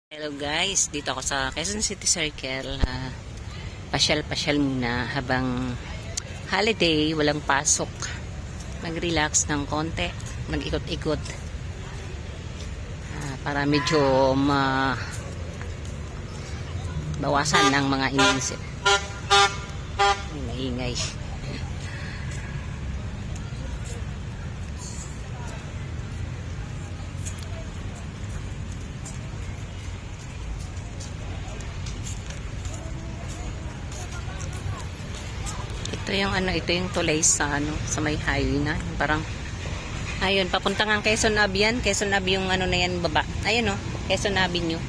Hello guys, dito ako sa Quezon City Circle. Pasyal-pasyal muna habang holiday, walang pasok. Mag-relax ng konti, mag-ikot-ikot. Para medyo bawasan ng mga iniisip. Maingay. Ito yung tulay sa sa may highway na, parang ayun, papunta nga Quezon Ave yan. Quezon Ave yung na yan baba. Ayun Quezon Avenue.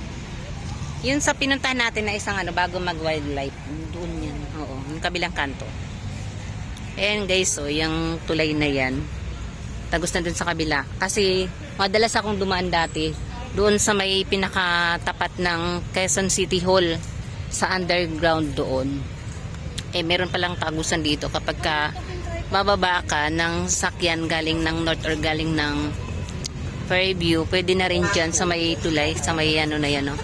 Yun sa pinuntahan natin na isang bago mag-wildlife. Doon yan. Oo, yung kabilang kanto. Ayan guys, yung tulay na yan. Tagos na dun sa kabila. Kasi madalas akong dumaan dati doon sa may pinakatapat ng Quezon City Hall sa underground doon. Meron palang tagusan dito kapag bababa ka ng sakyan galing ng north or galing ng Fairview, pwede na rin dyan sa may tulay, sa may na yan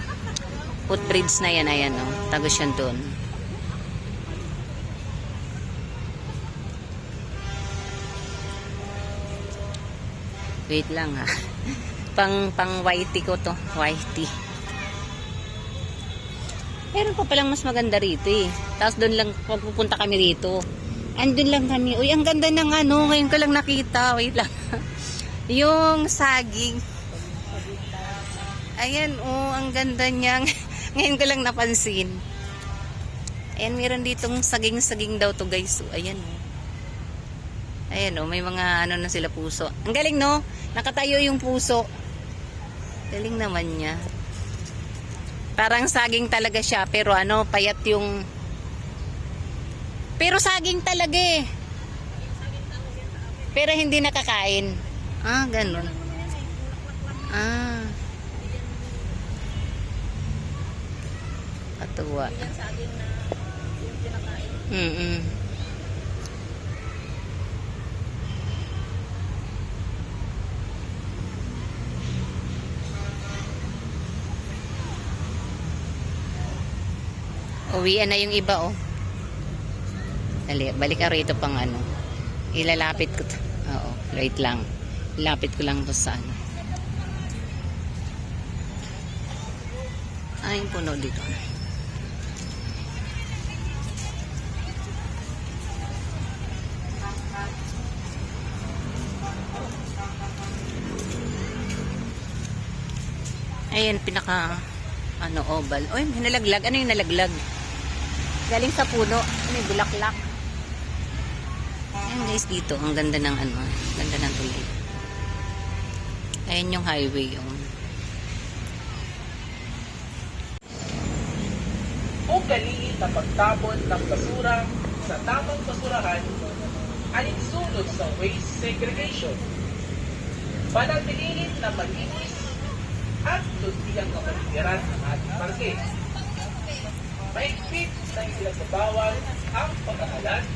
footbridge na yan, ayan tagos yan doon. Wait lang pang whitey ko to, whitey. Meron pa palang mas maganda rito Tapos doon lang, pupunta kami rito. Andun lang kami. Uy, ang ganda ng ngayon ko lang nakita. Wait lang. Yung saging. Ayan, ang ganda niya. Ngayon ko lang napansin. Ayan, meron ditong saging-saging daw to guys. Ayan Ayan may mga na sila puso. Ang galing nakatayo yung puso. Galing naman niya. Parang saging talaga siya, pero payat yung... Pero saging talaga Pero hindi nakakain. Ganun. Katuwa. Uwian na yung iba Dali, balik ka rito pang ilalapit ko to. Wait lang. Ilapit ko lang to sa yung puno dito. Ayan, pinaka oval. Uy, may nalaglag. Ano yung nalaglag? Galing sa puno. May bulaklak. Ayan guys, dito. Ang ganda ng ganda ng tulay. Ayan yung highway Ugaliin na pagtapon ng basura sa tamang basurahan alinsunod sa waste segregation. Panatilihin na malinis at lunsiyang kapaligiran ng ating parke. Mahigpit na isinasabawal ang pagkakalat